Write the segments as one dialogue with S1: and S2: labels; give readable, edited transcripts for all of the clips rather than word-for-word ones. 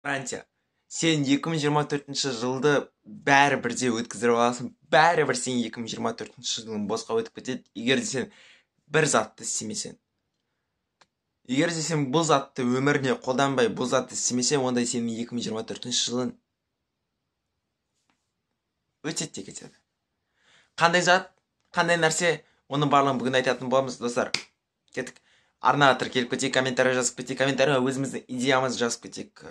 S1: гарантия. Сен 2024 жылды бәрі бірде өткіздіріп аласың. Бәрібір сен 2024 жылың босқа өтіп кетеді, егер де сен бір затты істемесең. Егер де сен бұл затты өміріне қолданбай, бұл затты істемесең, онда сенің 2024 жылың өтеді де кетеді. Қандай зат, қандай нәрсе, оның барлығын бүгін айтатын боламыз, достар. Кеттік. Арнаға тіркеліп кетейік, комментарий жазып кетейік, комментарийға өзіміздің идеямызды жазып кетейік.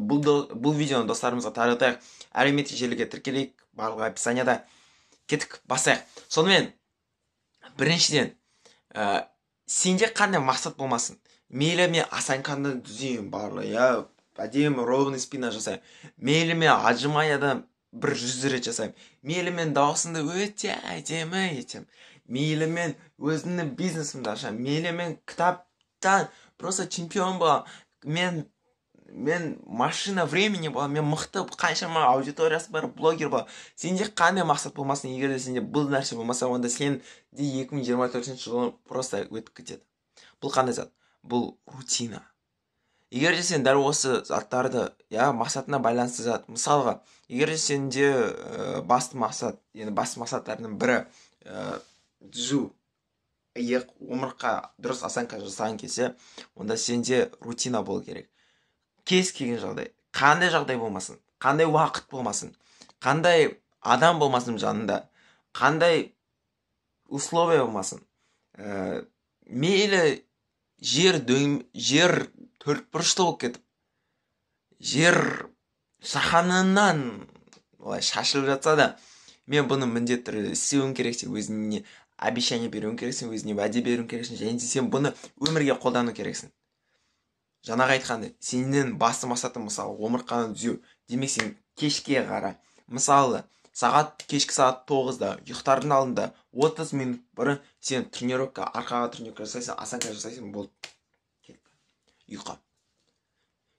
S1: Бұл видеоны достарымызға таратайық, әлеуметтік желіге тіркелейік, барлығы описанияда. Кеттік, басайық. Сонымен, біріншіден, сенде қандай мақсат болмасын. Мейлі мен осанканы түзеймін барлығы, әдемі ровный спина жасаймын. Мейлі мен ажымай адам бір 100 рет жасаймын. Мейлі мен дауысымды өте әдемі етемін. Мейлі мен өзімнің бизнесімді ашамын. Мейлі мен кітаптан просто чемпион боламын. Мен машина времени боламын. Мен мықты қаншама аудиториясы бар блогер боламын. Сенде қандай мақсат болмасын, егер де сенде бұл нәрсе болмаса, онда сен де 2024 жылы просто өтіп кетеді. Бұл қандай зат? Бұл рутина. Егер де сен дәл осы заттарды, мақсатына байланысты зат, мысалға, егер де сенде басты мақсаттардың бірі түзу, иық, омыртқа дұрыс осанка жасаған кезде, онда сенде рутина болу керек. Кез келген жағдай, қандай жағдай болмасын, қандай уақыт болмасын, қандай адам болмасын жанында, қандай условия болмасын, мейлі жер төртбұрышты болып кетіп, жер жаһаннан шашылып жатса да, мен бұны міндетті түрде істеуім керексің, өзіңе обещание беруің керексің, өзіңе уәде беруің керексің, және сен бұны өмірге қолдану керексің. Жаңағы айтқандай, сенің басты мақсатың мысалы омыртқаны түзеу. Демек сен кешке қара, мысалы кешкі сағат 9-да ұйықтардың алдында 30 минут бұрын сен арқаға тренировка жасайсың, осанка жасайсың, болды. Ұйқа.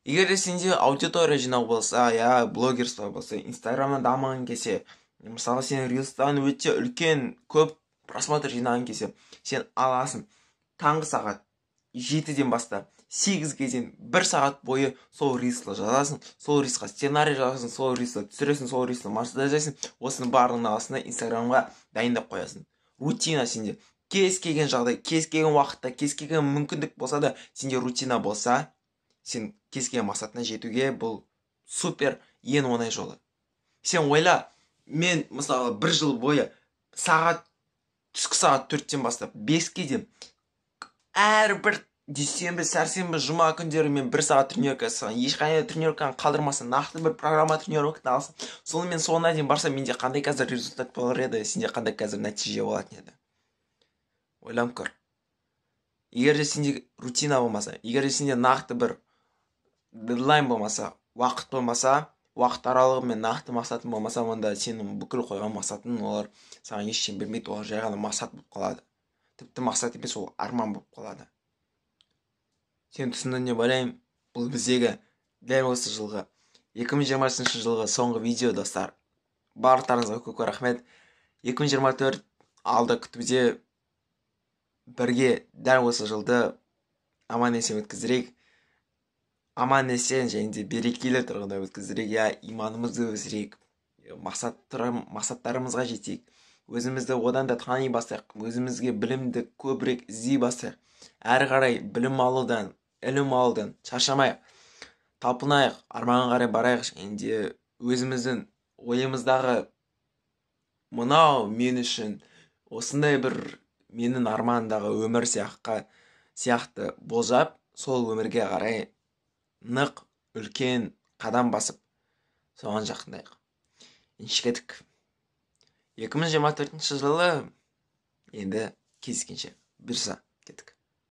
S1: Егер де сенде аудитория жинау болса, блогерство болса, инстаграмнан дамыған кесе, мысалы сен рилстан өте үлкен көп просмотр жинаған кесе, сен аласың таңғы сағат 7-ден бастап 8-ге дейін 1 сағат бойы сол рилсты жазасың, сол рилсқа сценарий жазасың, сол рилсті түсіресің, сол рилсті монтаждайсың, осының барлығын аласың, инстаграмға дайындап қоясың. Рутина сенде. Кез келген жағдай, кез келген уақытта, кез келген мүмкіндік болса да, сенде рутина болса, сен кез келген мақсатына жетуге бұл супер ең оңай жолы. Сен ойла, мен мысалы 1 жыл бойы түскі сағат 4-тен бастап 5-ке дейін әрбір дүйсенбі, сәрсенбі, жұма күндері мен 1 сағат тренировка жасаған, ешқандай тренировканы қалдырмасам, нақты бір программа тренировканы алсам, сонымен соңына дейін барсам, менде қандай қазір результат болар еді, сенде қандай қазір нәтиже болатын еді. Ойланып көр. Егер де сенде рутина болмаса, егер де сенде нақты бір дедлайн болмаса, уақыт болмаса, уақыт аралығы мен нақты мақсатың болмаса, онда сенің бүкіл қойған мақсатың олар саған ештеңе бермейді, олар жай ғана мақсат болып қалады. Тіпті мақсат емес, ол арман болып қалады. Сен түсіндің деп ойлаймын, бұл біздегі дәл осы жылғы 2020 жылғы соңғы видео, достар. Барлықтарыңызға көп рахмет. 2024 алда күтуде, бірге дәл осы жылды аман-есен өткіздірейік. Аман-есен және де берекелі тұрғыда өткіздірейік, иманымызды өсірейік, мақсаттарымызға жетейік. Өзімізді одан да тани бастайық, өзімізге білімді көбірек іздей бастайық. Әрі қарай білім алудан, ілім алудан шаршамайық, талпынайық, арманға қарай барайық, және де өзіміздің ойымыздағы мынау мен үшін осындай бір менің армандағы өмір сияқты болжап, сол өмірге қарай нық үлкен қадам басып, соған жақындайық. Кеттік. 2024 жылы енді кездескенше бұйырса.